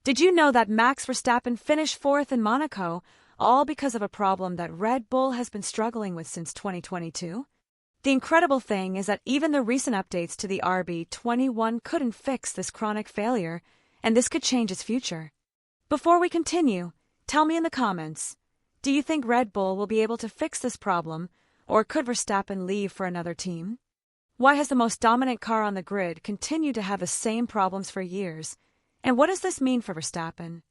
Did you know that Max Verstappen finished fourth in Monaco, all because of a problem that Red Bull has been struggling with since 2022? The incredible thing is that even the recent updates to the RB21 couldn't fix this chronic failure, and this could change its future. Before we continue, tell me in the comments, do you think Red Bull will be able to fix this problem, or could Verstappen leave for another team? Why has the most dominant car on the grid continued to have the same problems for years? And what does this mean for Verstappen?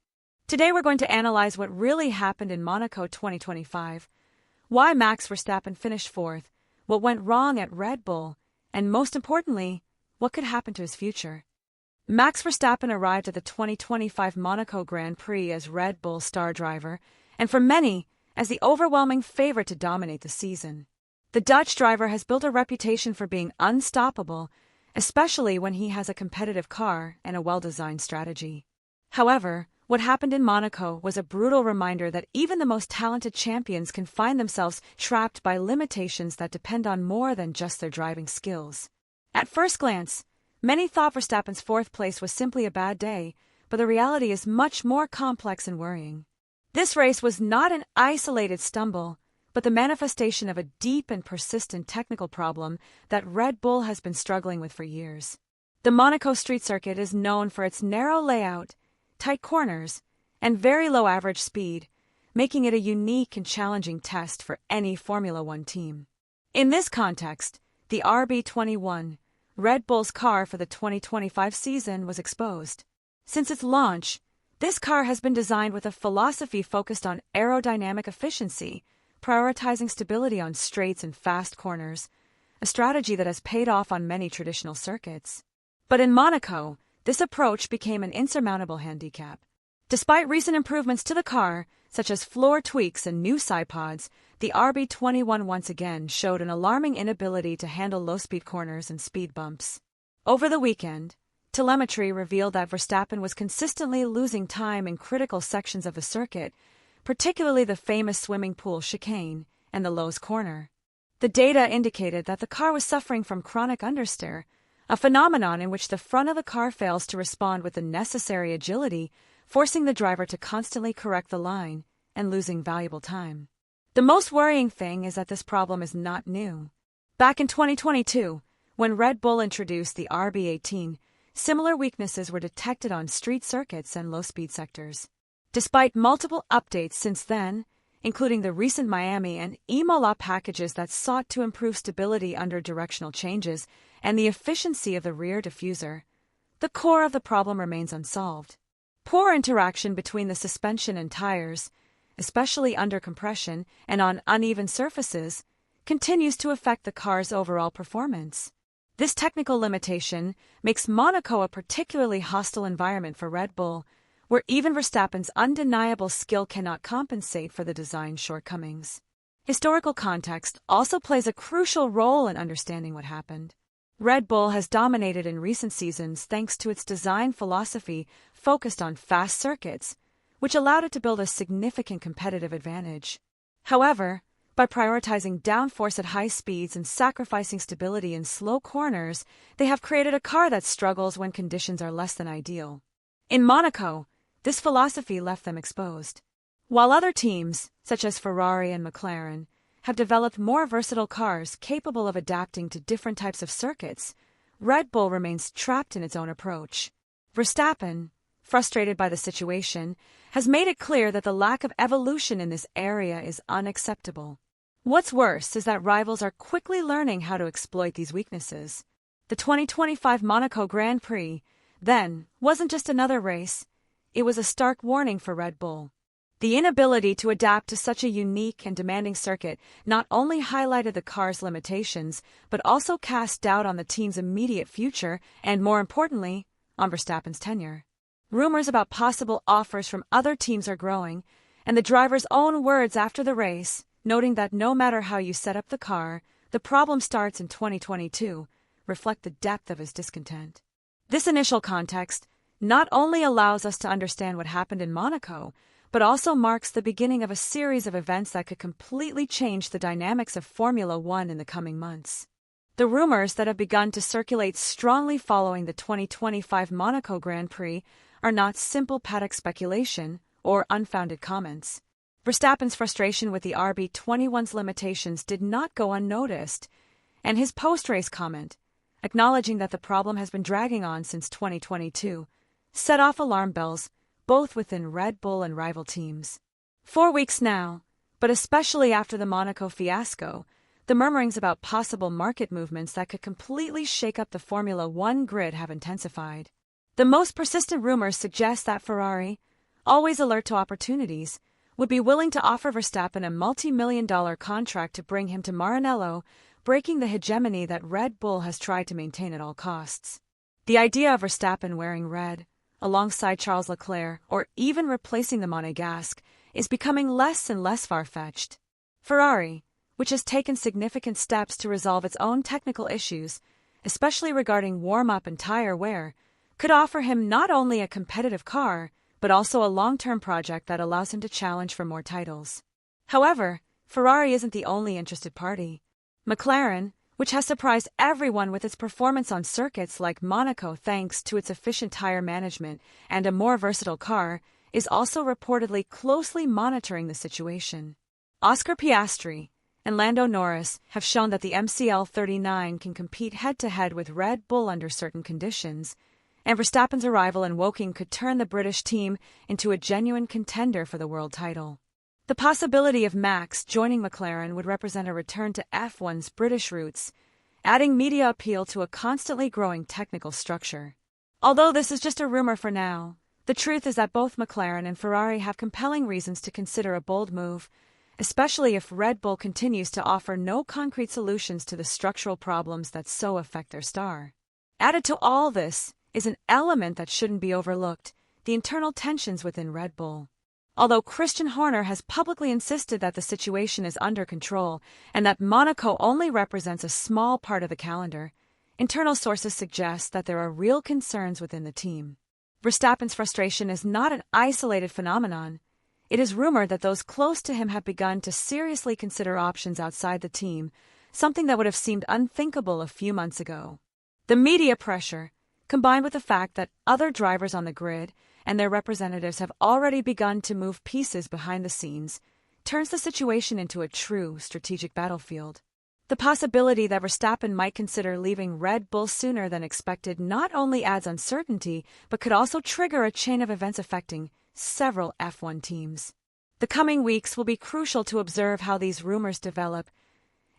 Today we're going to analyze what really happened in Monaco 2025, why Max Verstappen finished fourth, what went wrong at Red Bull, and most importantly, what could happen to his future. Max Verstappen arrived at the 2025 Monaco Grand Prix as Red Bull's star driver, and for many, as the overwhelming favorite to dominate the season. The Dutch driver has built a reputation for being unstoppable, especially when he has a competitive car and a well-designed strategy. However, what happened in Monaco was a brutal reminder that even the most talented champions can find themselves trapped by limitations that depend on more than just their driving skills. At first glance, many thought Verstappen's fourth place was simply a bad day, but the reality is much more complex and worrying. This race was not an isolated stumble, but the manifestation of a deep and persistent technical problem that Red Bull has been struggling with for years. The Monaco street circuit is known for its narrow layout, tight corners, and very low average speed, making it a unique and challenging test for any Formula One team. In this context, the RB21, Red Bull's car for the 2025 season, was exposed. Since its launch, this car has been designed with a philosophy focused on aerodynamic efficiency, prioritizing stability on straights and fast corners, a strategy that has paid off on many traditional circuits. But in Monaco, this approach became an insurmountable handicap. Despite recent improvements to the car, such as floor tweaks and new side pods, the RB21 once again showed an alarming inability to handle low-speed corners and speed bumps. Over the weekend, telemetry revealed that Verstappen was consistently losing time in critical sections of the circuit, particularly the famous swimming pool chicane and the Lowe's corner. The data indicated that the car was suffering from chronic understeer, a phenomenon in which the front of the car fails to respond with the necessary agility, forcing the driver to constantly correct the line and losing valuable time. The most worrying thing is that this problem is not new. Back in 2022, when Red Bull introduced the RB18, similar weaknesses were detected on street circuits and low-speed sectors. Despite multiple updates since then, including the recent Miami and Imola packages that sought to improve stability under directional changes and the efficiency of the rear diffuser, the core of the problem remains unsolved. Poor interaction between the suspension and tires, especially under compression and on uneven surfaces, continues to affect the car's overall performance. This technical limitation makes Monaco a particularly hostile environment for Red Bull, where even Verstappen's undeniable skill cannot compensate for the design shortcomings. Historical context also plays a crucial role in understanding what happened. Red Bull has dominated in recent seasons thanks to its design philosophy focused on fast circuits, which allowed it to build a significant competitive advantage. However, by prioritizing downforce at high speeds and sacrificing stability in slow corners, they have created a car that struggles when conditions are less than ideal. In Monaco, this philosophy left them exposed. While other teams, such as Ferrari and McLaren, have developed more versatile cars capable of adapting to different types of circuits, Red Bull remains trapped in its own approach. Verstappen, frustrated by the situation, has made it clear that the lack of evolution in this area is unacceptable. What's worse is that rivals are quickly learning how to exploit these weaknesses. The 2025 Monaco Grand Prix, then, wasn't just another race, it was a stark warning for Red Bull. The inability to adapt to such a unique and demanding circuit not only highlighted the car's limitations, but also cast doubt on the team's immediate future and, more importantly, on Verstappen's tenure. Rumors about possible offers from other teams are growing, and the driver's own words after the race, noting that no matter how you set up the car, the problem starts in 2022, reflect the depth of his discontent. This initial context not only allows us to understand what happened in Monaco, but also marks the beginning of a series of events that could completely change the dynamics of Formula One in the coming months. The rumors that have begun to circulate strongly following the 2025 Monaco Grand Prix are not simple paddock speculation or unfounded comments. Verstappen's frustration with the RB21's limitations did not go unnoticed, and his post-race comment, acknowledging that the problem has been dragging on since 2022, set off alarm bells both within Red Bull and rival teams. 4 weeks now, but especially after the Monaco fiasco, the murmurings about possible market movements that could completely shake up the Formula One grid have intensified. The most persistent rumors suggest that Ferrari, always alert to opportunities, would be willing to offer Verstappen a multi-million-dollar contract to bring him to Maranello, breaking the hegemony that Red Bull has tried to maintain at all costs. The idea of Verstappen wearing red, alongside Charles Leclerc, or even replacing the Monegasque, is becoming less and less far-fetched. Ferrari, which has taken significant steps to resolve its own technical issues, especially regarding warm-up and tire wear, could offer him not only a competitive car, but also a long-term project that allows him to challenge for more titles. However, Ferrari isn't the only interested party. McLaren, which has surprised everyone with its performance on circuits like Monaco thanks to its efficient tire management and a more versatile car, is also reportedly closely monitoring the situation. Oscar Piastri and Lando Norris have shown that the MCL 39 can compete head-to-head with Red Bull under certain conditions, and Verstappen's arrival in Woking could turn the British team into a genuine contender for the world title. The possibility of Max joining McLaren would represent a return to F1's British roots, adding media appeal to a constantly growing technical structure. Although this is just a rumor for now, the truth is that both McLaren and Ferrari have compelling reasons to consider a bold move, especially if Red Bull continues to offer no concrete solutions to the structural problems that so affect their star. Added to all this is an element that shouldn't be overlooked: the internal tensions within Red Bull. Although Christian Horner has publicly insisted that the situation is under control and that Monaco only represents a small part of the calendar, internal sources suggest that there are real concerns within the team. Verstappen's frustration is not an isolated phenomenon. It is rumored that those close to him have begun to seriously consider options outside the team, something that would have seemed unthinkable a few months ago. The media pressure, combined with the fact that other drivers on the grid and their representatives have already begun to move pieces behind the scenes, turns the situation into a true strategic battlefield. The possibility that Verstappen might consider leaving Red Bull sooner than expected not only adds uncertainty, but could also trigger a chain of events affecting several F1 teams. The coming weeks will be crucial to observe how these rumors develop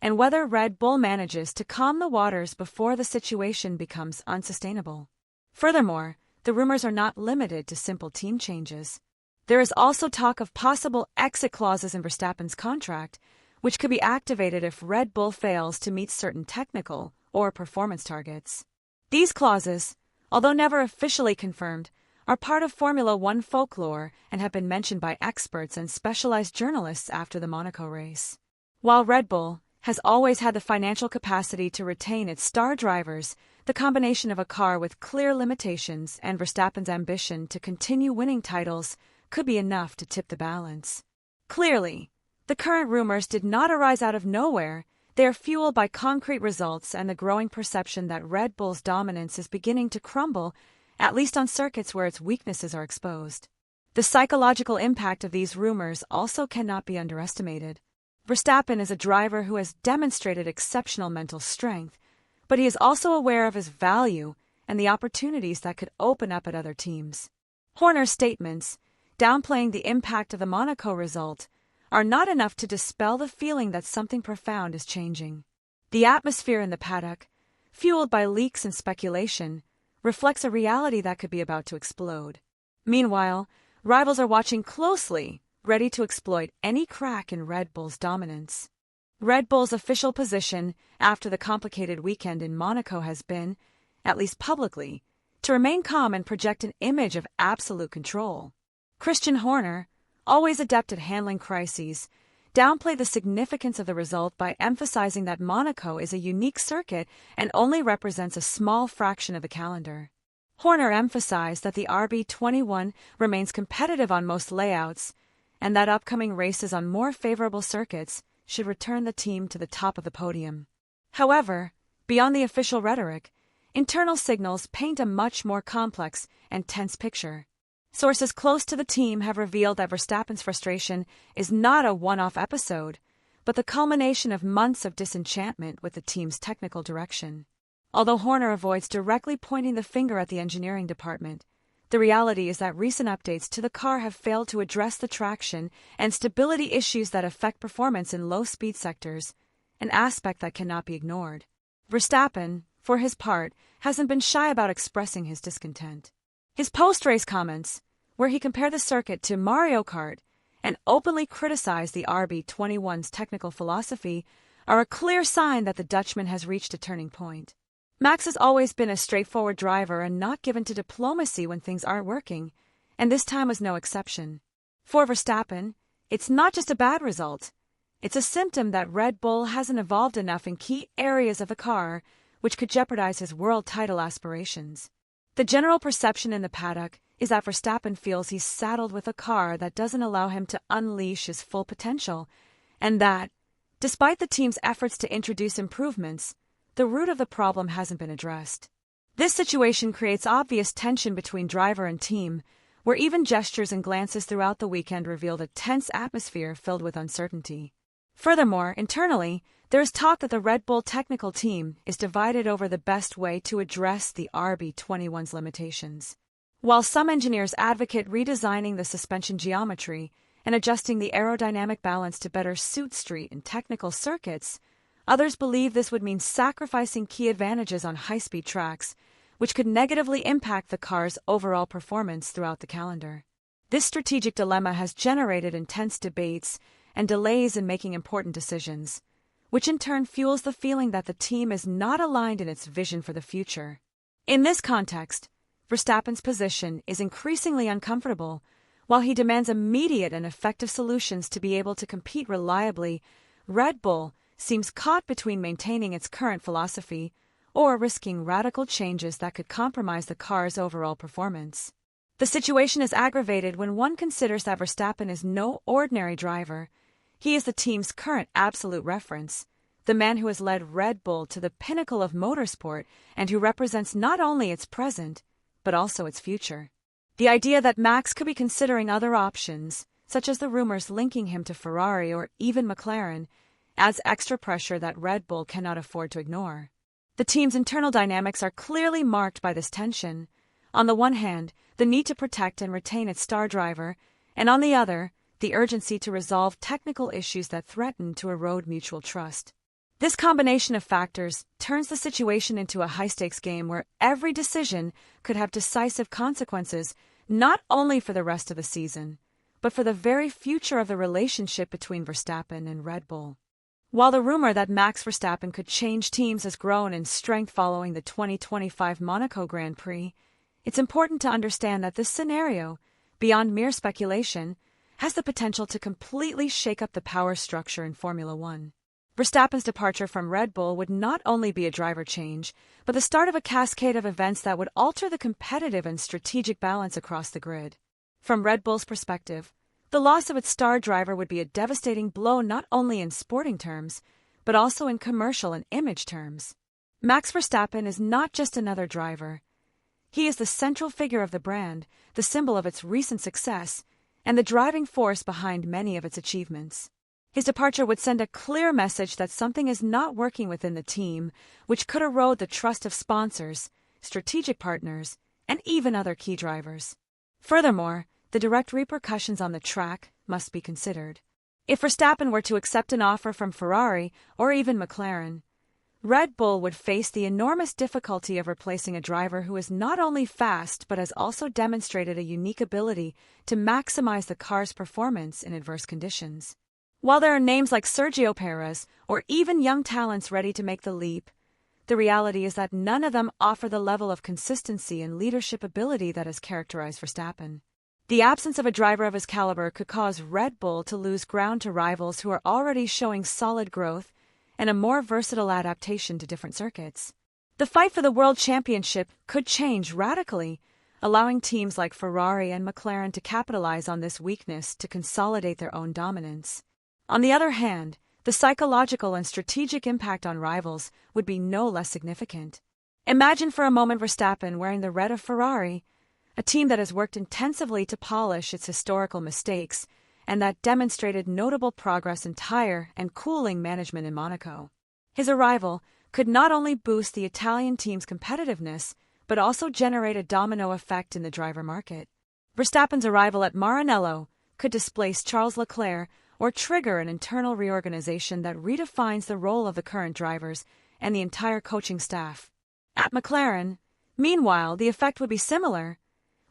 and whether Red Bull manages to calm the waters before the situation becomes unsustainable. Furthermore, the rumors are not limited to simple team changes. There is also talk of possible exit clauses in Verstappen's contract, which could be activated if Red Bull fails to meet certain technical or performance targets. These clauses, although never officially confirmed, are part of Formula One folklore and have been mentioned by experts and specialized journalists after the Monaco race. While Red Bull has always had the financial capacity to retain its star drivers, the combination of a car with clear limitations and Verstappen's ambition to continue winning titles could be enough to tip the balance. Clearly, the current rumors did not arise out of nowhere. They are fueled by concrete results and the growing perception that Red Bull's dominance is beginning to crumble, at least on circuits where its weaknesses are exposed. The psychological impact of these rumors also cannot be underestimated. Verstappen is a driver who has demonstrated exceptional mental strength, but he is also aware of his value and the opportunities that could open up at other teams. Horner's statements, downplaying the impact of the Monaco result, are not enough to dispel the feeling that something profound is changing. The atmosphere in the paddock, fueled by leaks and speculation, reflects a reality that could be about to explode. Meanwhile, rivals are watching closely, ready to exploit any crack in Red Bull's dominance. Red Bull's official position after the complicated weekend in Monaco has been, at least publicly, to remain calm and project an image of absolute control. Christian Horner, always adept at handling crises, downplayed the significance of the result by emphasizing that Monaco is a unique circuit and only represents a small fraction of the calendar. Horner emphasized that the RB21 remains competitive on most layouts, and that upcoming races on more favorable circuits should return the team to the top of the podium. However, beyond the official rhetoric, internal signals paint a much more complex and tense picture. Sources close to the team have revealed that Verstappen's frustration is not a one-off episode, but the culmination of months of disenchantment with the team's technical direction. Although Horner avoids directly pointing the finger at the engineering department, the reality is that recent updates to the car have failed to address the traction and stability issues that affect performance in low-speed sectors, an aspect that cannot be ignored. Verstappen, for his part, hasn't been shy about expressing his discontent. His post-race comments, where he compared the circuit to Mario Kart and openly criticized the RB21's technical philosophy, are a clear sign that the Dutchman has reached a turning point. Max has always been a straightforward driver and not given to diplomacy when things aren't working, and this time was no exception. For Verstappen, it's not just a bad result. It's a symptom that Red Bull hasn't evolved enough in key areas of the car, which could jeopardize his world title aspirations. The general perception in the paddock is that Verstappen feels he's saddled with a car that doesn't allow him to unleash his full potential, and that, despite the team's efforts to introduce improvements, the root of the problem hasn't been addressed. This situation creates obvious tension between driver and team, where even gestures and glances throughout the weekend revealed a tense atmosphere filled with uncertainty. Furthermore, internally, there is talk that the Red Bull technical team is divided over the best way to address the RB21's limitations. While some engineers advocate redesigning the suspension geometry and adjusting the aerodynamic balance to better suit street and technical circuits, others believe this would mean sacrificing key advantages on high-speed tracks, which could negatively impact the car's overall performance throughout the calendar. This strategic dilemma has generated intense debates and delays in making important decisions, which in turn fuels the feeling that the team is not aligned in its vision for the future. In this context, Verstappen's position is increasingly uncomfortable. While he demands immediate and effective solutions to be able to compete reliably, Red Bull seems caught between maintaining its current philosophy or risking radical changes that could compromise the car's overall performance. The situation is aggravated when one considers that Verstappen is no ordinary driver. He is the team's current absolute reference, the man who has led Red Bull to the pinnacle of motorsport and who represents not only its present, but also its future. The idea that Max could be considering other options, such as the rumors linking him to Ferrari or even McLaren, adds extra pressure that Red Bull cannot afford to ignore. The team's internal dynamics are clearly marked by this tension. On the one hand, the need to protect and retain its star driver, and on the other, the urgency to resolve technical issues that threaten to erode mutual trust. This combination of factors turns the situation into a high-stakes game where every decision could have decisive consequences, not only for the rest of the season, but for the very future of the relationship between Verstappen and Red Bull. While the rumor that Max Verstappen could change teams has grown in strength following the 2025 Monaco Grand Prix, it's important to understand that this scenario, beyond mere speculation, has the potential to completely shake up the power structure in Formula One. Verstappen's departure from Red Bull would not only be a driver change, but the start of a cascade of events that would alter the competitive and strategic balance across the grid. From Red Bull's perspective, the loss of its star driver would be a devastating blow not only in sporting terms, but also in commercial and image terms. Max Verstappen is not just another driver. He is the central figure of the brand, the symbol of its recent success, and the driving force behind many of its achievements. His departure would send a clear message that something is not working within the team, which could erode the trust of sponsors, strategic partners, and even other key drivers. Furthermore, the direct repercussions on the track must be considered. If Verstappen were to accept an offer from Ferrari or even McLaren, Red Bull would face the enormous difficulty of replacing a driver who is not only fast but has also demonstrated a unique ability to maximize the car's performance in adverse conditions. While there are names like Sergio Perez or even young talents ready to make the leap, the reality is that none of them offer the level of consistency and leadership ability that has characterized Verstappen. The absence of a driver of his caliber could cause Red Bull to lose ground to rivals who are already showing solid growth and a more versatile adaptation to different circuits. The fight for the World Championship could change radically, allowing teams like Ferrari and McLaren to capitalize on this weakness to consolidate their own dominance. On the other hand, the psychological and strategic impact on rivals would be no less significant. Imagine for a moment Verstappen wearing the red of Ferrari, a team that has worked intensively to polish its historical mistakes and that demonstrated notable progress in tire and cooling management in Monaco. His arrival could not only boost the Italian team's competitiveness, but also generate a domino effect in the driver market. Verstappen's arrival at Maranello could displace Charles Leclerc or trigger an internal reorganization that redefines the role of the current drivers and the entire coaching staff. At McLaren, meanwhile, the effect would be similar.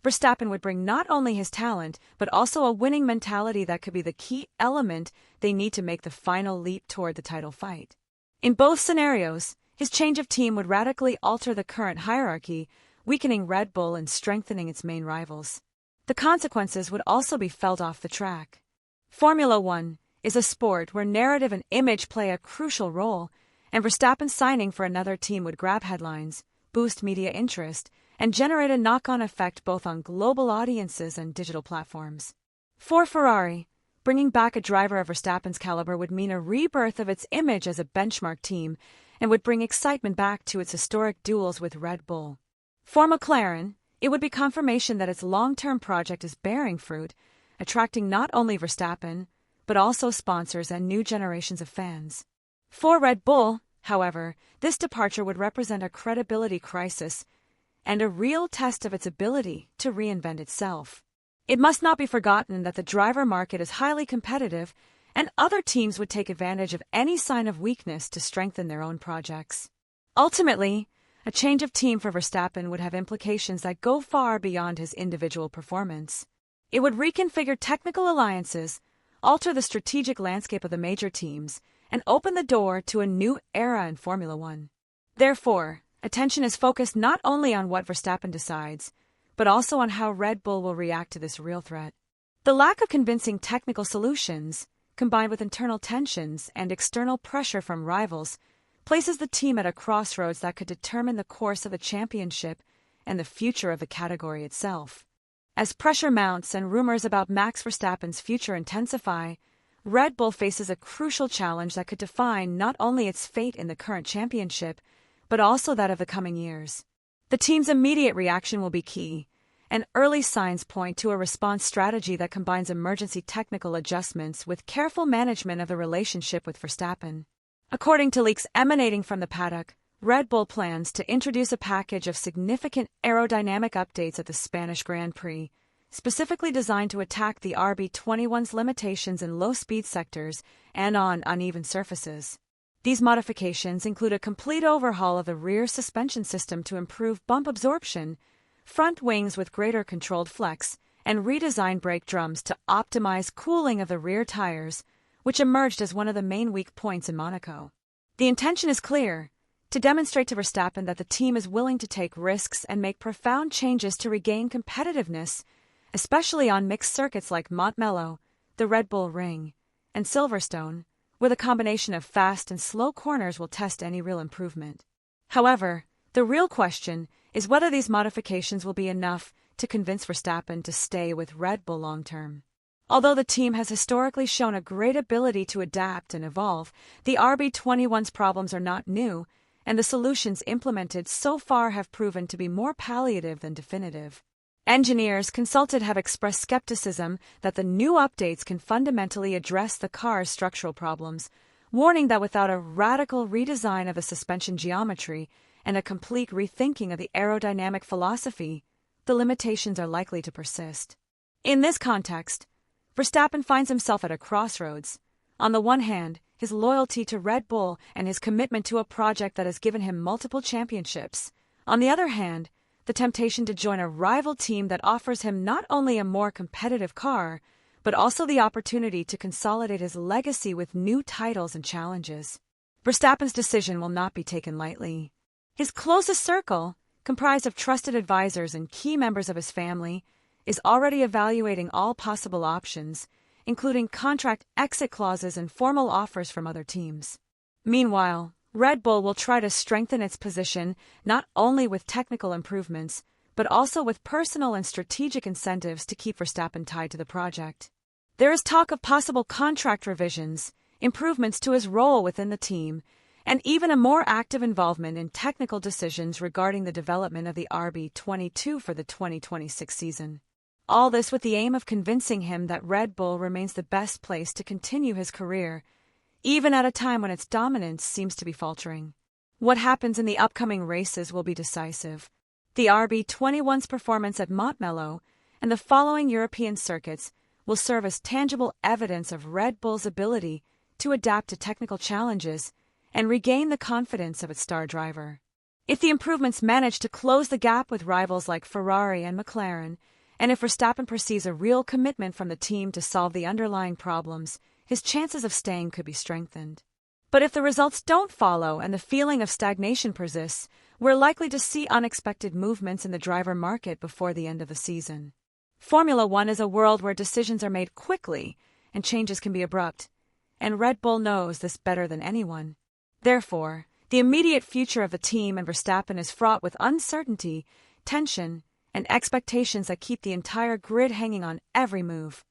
Verstappen would bring not only his talent, but also a winning mentality that could be the key element they need to make the final leap toward the title fight. In both scenarios, his change of team would radically alter the current hierarchy, weakening Red Bull and strengthening its main rivals. The consequences would also be felt off the track. Formula One is a sport where narrative and image play a crucial role, and Verstappen's signing for another team would grab headlines, boost media interest, and generate a knock-on effect both on global audiences and digital platforms. For Ferrari, bringing back a driver of Verstappen's caliber would mean a rebirth of its image as a benchmark team and would bring excitement back to its historic duels with Red Bull. For McLaren, it would be confirmation that its long-term project is bearing fruit, attracting not only Verstappen, but also sponsors and new generations of fans. For Red Bull, however, this departure would represent a credibility crisis and a real test of its ability to reinvent itself. It must not be forgotten that the driver market is highly competitive, and other teams would take advantage of any sign of weakness to strengthen their own projects. Ultimately, a change of team for Verstappen would have implications that go far beyond his individual performance. It would reconfigure technical alliances, alter the strategic landscape of the major teams, and open the door to a new era in Formula One. Therefore, attention is focused not only on what Verstappen decides, but also on how Red Bull will react to this real threat. The lack of convincing technical solutions, combined with internal tensions and external pressure from rivals, places the team at a crossroads that could determine the course of the championship and the future of the category itself. As pressure mounts and rumors about Max Verstappen's future intensify, Red Bull faces a crucial challenge that could define not only its fate in the current championship, but also that of the coming years. The team's immediate reaction will be key, and early signs point to a response strategy that combines emergency technical adjustments with careful management of the relationship with Verstappen. According to leaks emanating from the paddock, Red Bull plans to introduce a package of significant aerodynamic updates at the Spanish Grand Prix, specifically designed to attack the RB21's limitations in low-speed sectors and on uneven surfaces. These modifications include a complete overhaul of the rear suspension system to improve bump absorption, front wings with greater controlled flex, and redesigned brake drums to optimize cooling of the rear tires, which emerged as one of the main weak points in Monaco. The intention is clear: to demonstrate to Verstappen that the team is willing to take risks and make profound changes to regain competitiveness, especially on mixed circuits like Montmello, the Red Bull Ring, and Silverstone, where the combination of fast and slow corners will test any real improvement. However, the real question is whether these modifications will be enough to convince Verstappen to stay with Red Bull long-term. Although the team has historically shown a great ability to adapt and evolve, the RB21's problems are not new, and the solutions implemented so far have proven to be more palliative than definitive. Engineers consulted have expressed skepticism that the new updates can fundamentally address the car's structural problems, warning that without a radical redesign of the suspension geometry and a complete rethinking of the aerodynamic philosophy, the limitations are likely to persist. In this context, Verstappen finds himself at a crossroads. On the one hand, his loyalty to Red Bull and his commitment to a project that has given him multiple championships. On the other hand, the temptation to join a rival team that offers him not only a more competitive car, but also the opportunity to consolidate his legacy with new titles and challenges. Verstappen's decision will not be taken lightly. His closest circle, comprised of trusted advisors and key members of his family, is already evaluating all possible options, including contract exit clauses and formal offers from other teams. Meanwhile, Red Bull will try to strengthen its position not only with technical improvements, but also with personal and strategic incentives to keep Verstappen tied to the project. There is talk of possible contract revisions, improvements to his role within the team, and even a more active involvement in technical decisions regarding the development of the RB22 for the 2026 season. All this with the aim of convincing him that Red Bull remains the best place to continue his career, even at a time when its dominance seems to be faltering. What happens in the upcoming races will be decisive. The RB21's performance at Montmello and the following European circuits will serve as tangible evidence of Red Bull's ability to adapt to technical challenges and regain the confidence of its star driver. If the improvements manage to close the gap with rivals like Ferrari and McLaren, and if Verstappen perceives a real commitment from the team to solve the underlying problems, his chances of staying could be strengthened. But if the results don't follow and the feeling of stagnation persists, we're likely to see unexpected movements in the driver market before the end of the season. Formula One is a world where decisions are made quickly and changes can be abrupt, and Red Bull knows this better than anyone. Therefore, the immediate future of the team and Verstappen is fraught with uncertainty, tension, and expectations that keep the entire grid hanging on every move.